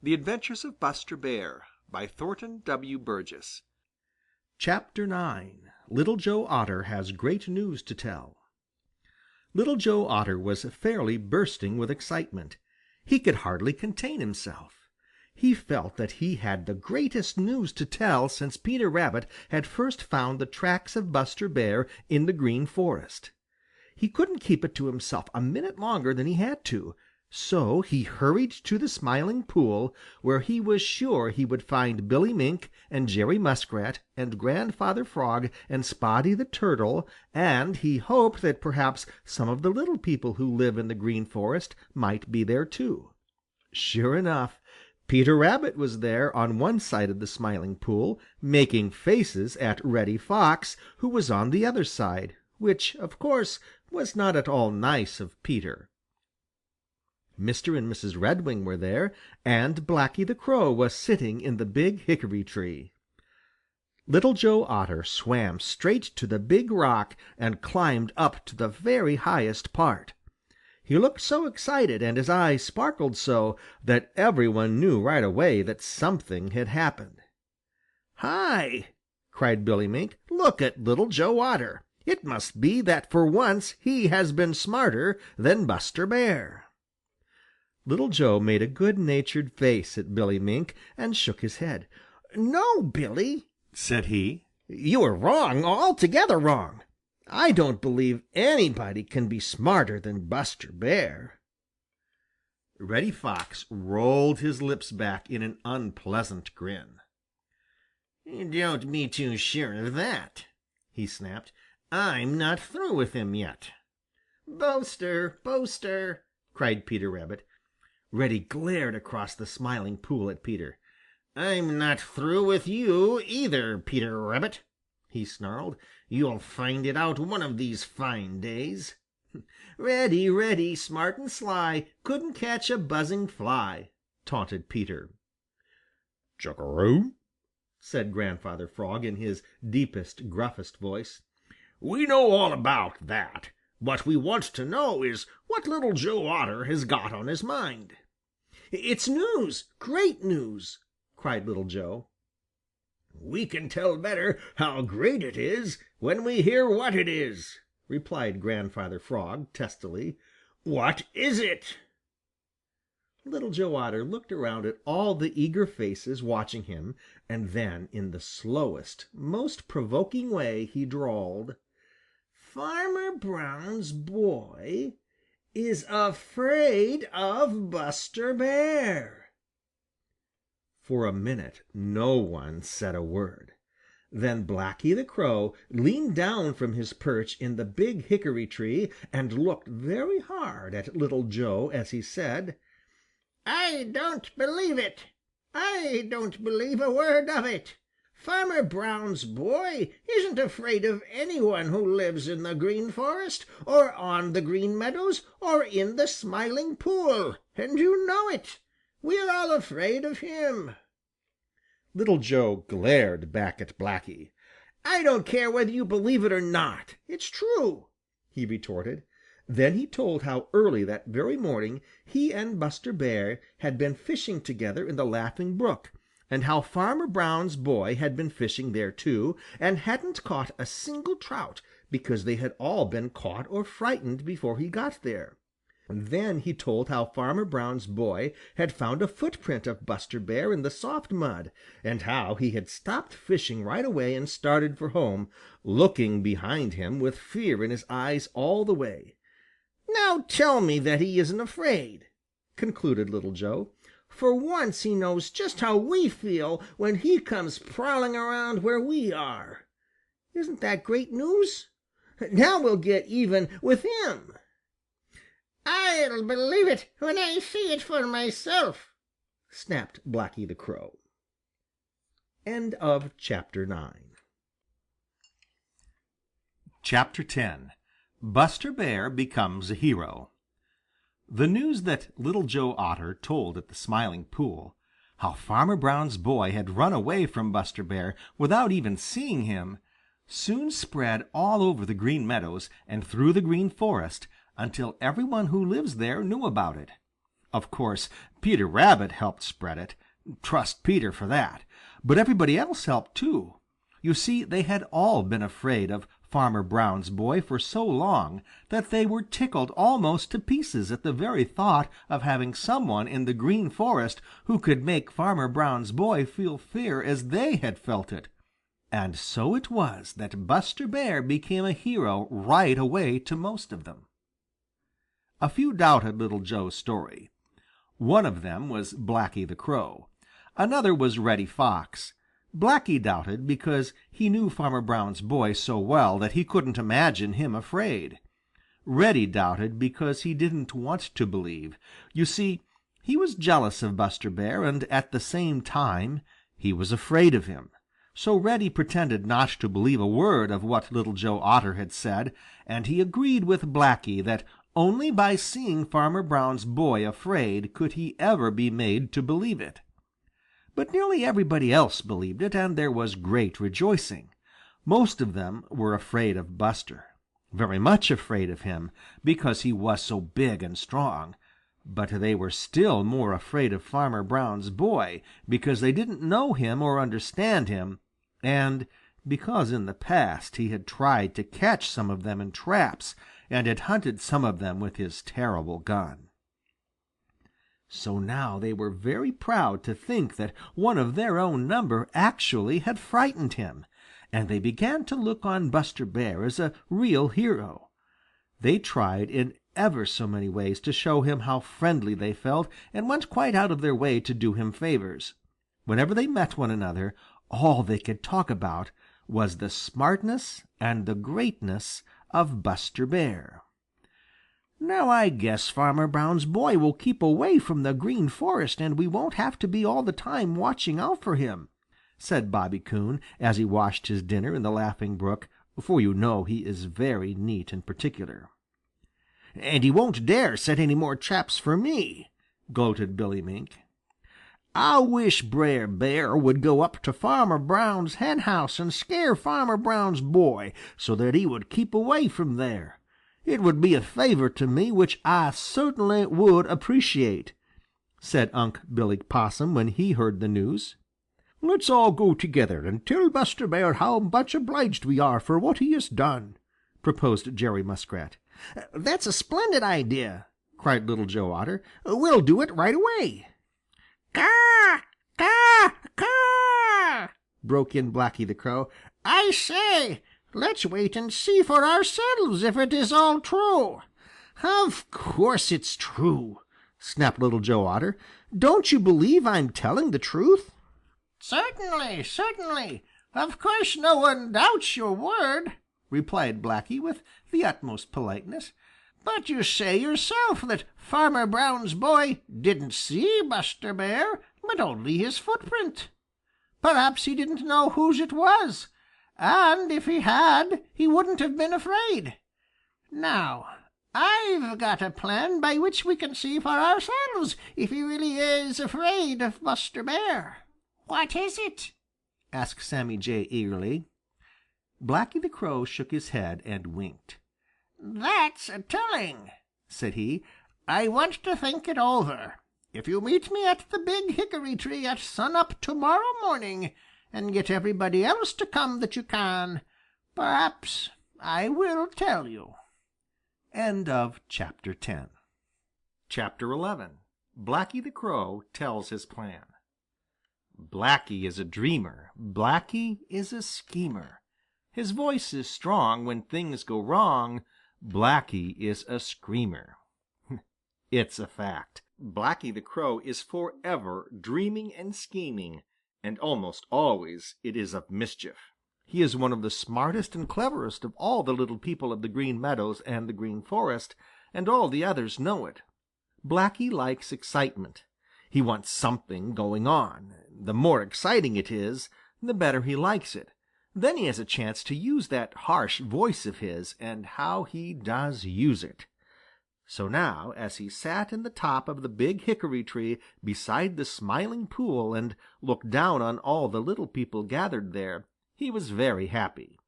The Adventures of Buster Bear by Thornton W. Burgess. Chapter 9 Little Joe Otter Has Great News to Tell. Little Joe Otter was fairly bursting with excitement. He could hardly contain himself. He felt that he had the greatest news to tell since Peter Rabbit had first found the tracks of Buster Bear in the Green Forest. He couldn't keep it to himself a minute longer than he had to, so he hurried to the Smiling Pool, where he was sure he would find Billy Mink and Jerry Muskrat and Grandfather Frog and Spotty the Turtle, and he hoped that perhaps some of the little people who live in the Green Forest might be there too. Sure enough, Peter Rabbit was there on one side of the Smiling Pool, making faces at Reddy Fox, who was on the other side, which, of course, was not at all nice of Peter. Mr. and Mrs. Redwing were there, and Blacky the Crow was sitting in the big hickory tree. Little Joe Otter swam straight to the big rock and climbed up to the very highest part. He looked so excited and his eyes sparkled so that every one knew right away that something had happened. "Hi!" cried Billy Mink. "Look at Little Joe Otter. It must be that for once he has been smarter than Buster Bear." Little Joe made a good-natured face at Billy Mink and shook his head. "No, Billy," said he. "You are wrong, altogether wrong. I don't believe anybody can be smarter than Buster Bear." Reddy Fox rolled his lips back in an unpleasant grin. "Don't be too sure of that," he snapped. "I'm not through with him yet." "Boaster! Boaster!" cried Peter Rabbit. Reddy glared across the Smiling Pool at Peter. "I'm not through with you either, Peter Rabbit," he snarled. "You'll find it out one of these fine days." "Reddy, Reddy, smart and sly, couldn't catch a buzzing fly," taunted Peter. "Chuck-a-room!" said Grandfather Frog in his deepest, gruffest voice. "We know all about that. What we want to know is what Little Joe Otter has got on his mind." "It's news, great news!" cried Little Joe. "We can tell better how great it is when we hear what it is," replied Grandfather Frog testily. "What is it?" Little Joe Otter looked around at all the eager faces watching him, and then in the slowest, most provoking way he drawled, "Farmer Brown's boy is afraid of Buster Bear." For a minute no one said a word. Then Blacky the Crow leaned down from his perch in the big hickory tree and looked very hard at Little Joe as he said, "I don't believe it. I don't believe a word of it. Farmer Brown's boy isn't afraid of any one who lives in the Green Forest or on the Green Meadows or in the Smiling Pool, and you know it. We're all afraid of him." Little Joe glared back at Blacky. "I don't care whether you believe it or not. It's true," he retorted. Then he told how early that very morning he and Buster Bear had been fishing together in the Laughing Brook, and how Farmer Brown's boy had been fishing there too, and hadn't caught a single trout because they had all been caught or frightened before he got there. And then he told how Farmer Brown's boy had found a footprint of Buster Bear in the soft mud, and how he had stopped fishing right away and started for home, looking behind him with fear in his eyes all the way. "Now tell me that he isn't afraid," concluded Little Joe. "For once he knows just how we feel when he comes prowling around where we are. Isn't that great news? Now we'll get even with him." "I'll believe it when I see it for myself," snapped Blacky the Crow. Chapter 10 Buster Bear Becomes a Hero. The news that Little Joe Otter told at the Smiling Pool, how Farmer Brown's boy had run away from Buster Bear without even seeing him, soon spread all over the Green Meadows and through the Green Forest until every one who lives there knew about it. Of course, Peter Rabbit helped spread it. Trust Peter for that. But everybody else helped too. You see, they had all been afraid of Farmer Brown's boy for so long that they were tickled almost to pieces at the very thought of having some one in the Green Forest who could make Farmer Brown's boy feel fear as they had felt it. And so it was that Buster Bear became a hero right away to most of them. A few doubted Little Joe's story. One of them was Blacky the Crow. Another was Reddy Fox. Blacky doubted because he knew Farmer Brown's boy so well that he couldn't imagine him afraid. Reddy doubted because he didn't want to believe. You see, he was jealous of Buster Bear, and at the same time he was afraid of him. So Reddy pretended not to believe a word of what Little Joe Otter had said, and he agreed with Blacky that only by seeing Farmer Brown's boy afraid could he ever be made to believe it. But nearly everybody else believed it, and there was great rejoicing. Most of them were afraid of Buster, very much afraid of him, because he was so big and strong. But they were still more afraid of Farmer Brown's boy, because they didn't know him or understand him, and because in the past he had tried to catch some of them in traps and had hunted some of them with his terrible gun. So now they were very proud to think that one of their own number actually had frightened him, and they began to look on Buster Bear as a real hero. They tried in ever so many ways to show him how friendly they felt, and went quite out of their way to do him favors. Whenever they met one another, all they could talk about was the smartness and the greatness of Buster Bear. "Now I guess Farmer Brown's boy will keep away from the Green Forest, and we won't have to be all the time watching out for him," said Bobby Coon, as he washed his dinner in the Laughing Brook, for you know he is very neat and particular. "And he won't dare set any more traps for me," gloated Billy Mink. "I wish Brer Bear would go up to Farmer Brown's henhouse and scare Farmer Brown's boy so that he would keep away from there. It would be a favor to me which I certainly would appreciate," said Unc' Billy Possum when he heard the news. "Let's all go together and tell Buster Bear how much obliged we are for what he has done," proposed Jerry Muskrat. "That's a splendid idea!" cried Little Joe Otter. "We'll do it right away." "Caw, caw, caw!" broke in Blacky the Crow. "I say, let's wait and see for ourselves if it is all true." "Of course it's true," snapped Little Joe Otter. "Don't you believe I'm telling the truth?" "Certainly, certainly. Of course no one doubts your word," replied Blacky with the utmost politeness. "But you say yourself that Farmer Brown's boy didn't see Buster Bear, but only his footprint. Perhaps he didn't know whose it was, and if he had, he wouldn't have been afraid. Now, I've got a plan by which we can see for ourselves if he really is afraid of Buster Bear." "What is it?" asked Sammy Jay eagerly. Blacky the Crow shook his head and winked. "That's telling," said he. "I want to think it over. If you meet me at the big hickory tree at sun-up tomorrow morning, and get everybody else to come that you can, perhaps I will tell you." End of Chapter 10. Chapter 11. Blacky the Crow tells his plan. Blacky is a dreamer. Blacky is a schemer. His voice is strong when things go wrong. Blacky is a screamer. It's a fact. Blacky the Crow is forever dreaming and scheming, and almost always it is of mischief. He is one of the smartest and cleverest of all the little people of the Green Meadows and the Green Forest, and all the others know it. Blacky likes excitement. He wants something going on. The more exciting it is, the better he likes it. Then he has a chance to use that harsh voice of his, and how he does use it. So now, as he sat in the top of the big hickory tree beside the Smiling Pool and looked down on all the little people gathered there, he was very happy.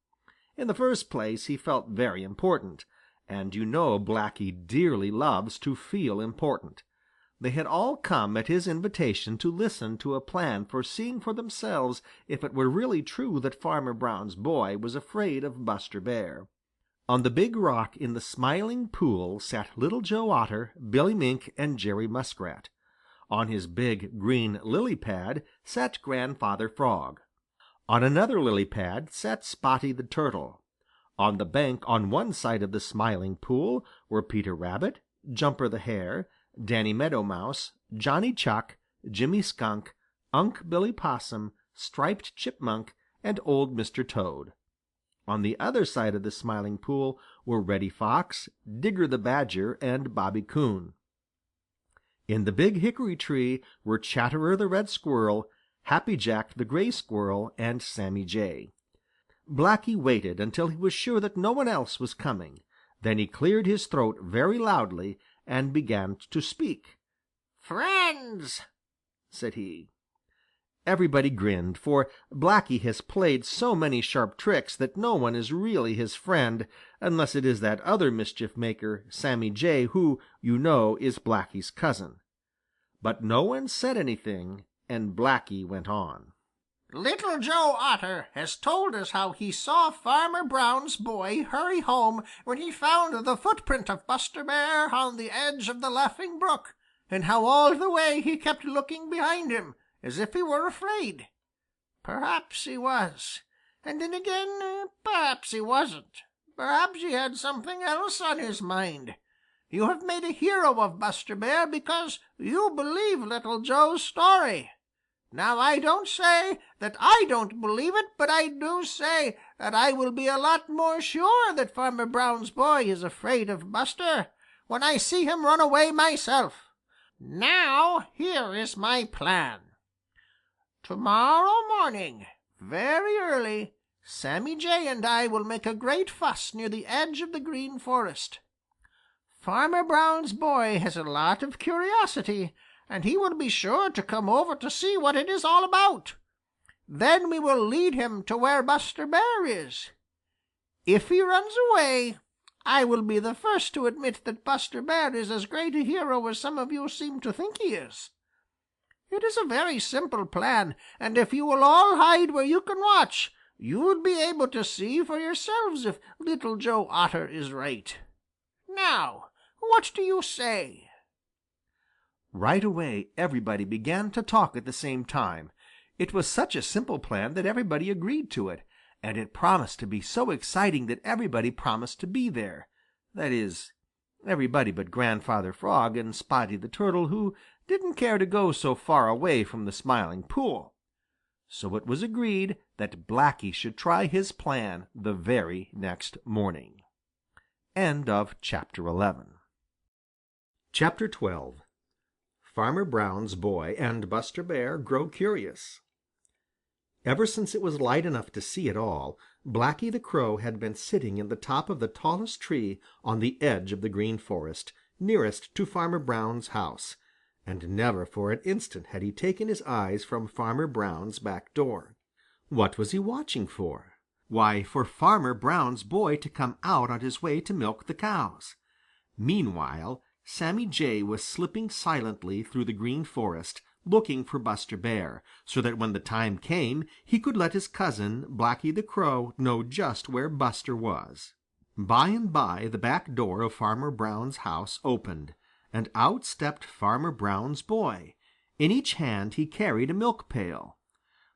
In the first place, he felt very important, and you know Blacky dearly loves to feel important. They had all come at his invitation to listen to a plan for seeing for themselves if it were really true that Farmer Brown's boy was afraid of Buster Bear. On the Big Rock in the Smiling Pool sat Little Joe Otter, Billy Mink, and Jerry Muskrat. On his big green lily pad sat Grandfather Frog. On another lily pad sat Spotty the Turtle. On the bank on one side of the Smiling Pool were Peter Rabbit, Jumper the Hare, Danny Meadow Mouse, Johnny Chuck, Jimmy Skunk, Unc' Billy Possum, Striped Chipmunk, and Old Mr. Toad. On the other side of the Smiling Pool were Reddy Fox, Digger the Badger, and Bobby Coon. In the big hickory tree were Chatterer the Red Squirrel, Happy Jack the Gray Squirrel, and Sammy Jay. Blacky waited until he was sure that no one else was coming. Then he cleared his throat very loudly and began to speak. "Friends," said he. Everybody grinned, for Blacky has played so many sharp tricks that no one is really his friend unless it is that other mischief maker, Sammy Jay, who, you know, is Blacky's cousin. But no one said anything, and Blacky went on. "Little Joe Otter has told us how he saw Farmer Brown's boy hurry home when he found the footprint of Buster Bear on the edge of the Laughing Brook, and how all the way he kept looking behind him, as if he were afraid. Perhaps he was, and then again, perhaps he wasn't. Perhaps he had something else on his mind. You have made a hero of Buster Bear because you believe Little Joe's story. Now I don't say that I don't believe it, but I do say that I will be a lot more sure that Farmer Brown's boy is afraid of Buster when I see him run away myself. Now here is my plan. Tomorrow morning, very early, Sammy Jay and I will make a great fuss near the edge of the Green Forest. Farmer Brown's boy has a lot of curiosity, and he will be sure to come over to see what it is all about. Then we will lead him to where Buster Bear is. If he runs away, I will be the first to admit that Buster Bear is as great a hero as some of you seem to think he is. It is a very simple plan, and if you will all hide where you can watch, you'll be able to see for yourselves if Little Joe Otter is right. Now, what do you say?" Right away everybody began to talk at the same time. It was such a simple plan that everybody agreed to it, and it promised to be so exciting that everybody promised to be there. That is, everybody but Grandfather Frog and Spotty the Turtle, who didn't care to go so far away from the Smiling Pool. So it was agreed that Blacky should try his plan the very next morning. End of Chapter 11. Chapter 12. Farmer Brown's boy and Buster Bear grow curious. Ever since it was light enough to see at all, Blacky the Crow had been sitting in the top of the tallest tree on the edge of the Green Forest, nearest to Farmer Brown's house, and never for an instant had he taken his eyes from Farmer Brown's back door. What was he watching for? Why, for Farmer Brown's boy to come out on his way to milk the cows. Meanwhile, Sammy Jay was slipping silently through the Green Forest, looking for Buster Bear, so that when the time came he could let his cousin, Blacky the Crow, know just where Buster was. By and by the back door of Farmer Brown's house opened, and out stepped Farmer Brown's boy. In each hand he carried a milk pail.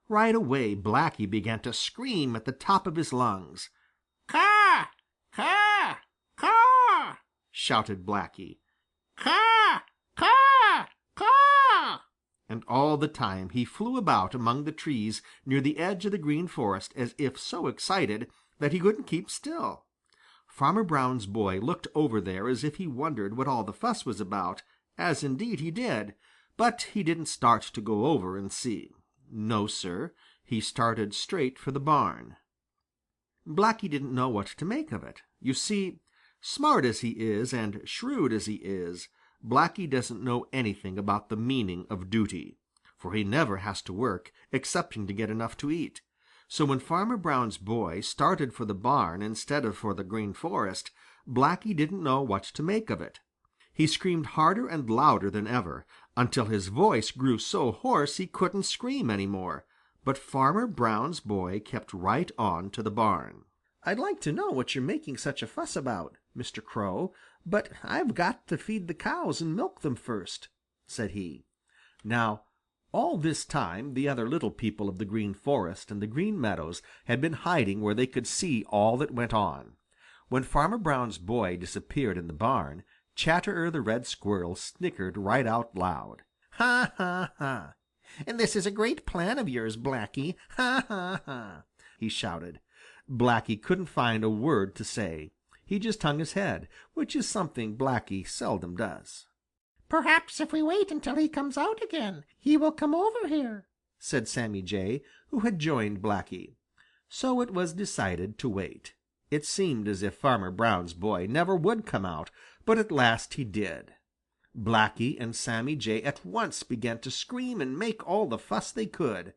Right away Blacky began to scream at the top of his lungs. "Caw! Caw! Caw!" shouted Blacky. "Caw! Caw! Caw!" And all the time he flew about among the trees near the edge of the Green Forest as if so excited that he couldn't keep still. Farmer Brown's boy looked over there as if he wondered what all the fuss was about, as indeed he did, but he didn't start to go over and see. No, Sir, he started straight for the barn. Blacky didn't know what to make of it. You see, smart as he is and shrewd as he is, Blacky doesn't know anything about the meaning of duty, for he never has to work excepting to get enough to eat. So when Farmer Brown's boy started for the barn instead of for the Green Forest, Blacky didn't know what to make of it. He screamed harder and louder than ever, until his voice grew so hoarse he couldn't scream any more. But Farmer Brown's boy kept right on to the barn. "I'd like to know what you're making such a fuss about, Mr. Crow, but I've got to feed the cows and milk them first," said he. Now, all this time the other little people of the Green Forest and the Green Meadows had been hiding where they could see all that went on. When Farmer Brown's boy disappeared in the barn, Chatterer the Red Squirrel snickered right out loud. "Ha, ha, ha! And this is a great plan of yours, Blacky! Ha, ha, ha!" he shouted. Blacky couldn't find a word to say. He just hung his head, which is something Blacky seldom does. "Perhaps if we wait until he comes out again, he will come over here," said Sammy Jay, who had joined Blacky. So it was decided to wait. It seemed as if Farmer Brown's boy never would come out, but at last he did. Blacky and Sammy Jay at once began to scream and make all the fuss they could.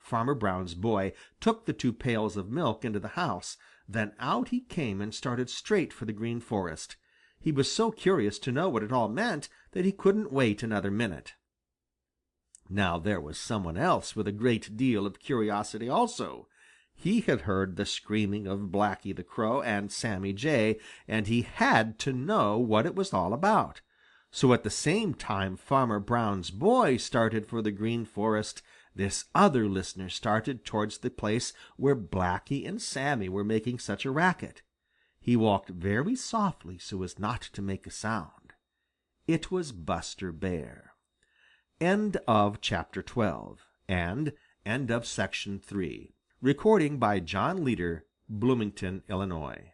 Farmer Brown's boy took the 2 pails of milk into the house. Then out he came and started straight for the Green Forest. He was so curious to know what it all meant that he couldn't wait another minute. Now there was someone else with a great deal of curiosity also. He had heard the screaming of Blacky the Crow and Sammy Jay, and he had to know what it was all about. So at the same time Farmer Brown's boy started for the Green Forest, this other listener started towards the place where Blacky and Sammy were making such a racket. He walked very softly so as not to make a sound. It was Buster Bear. End of Chapter 12 and end of Section 3. Recording by John Leader, Bloomington, Illinois.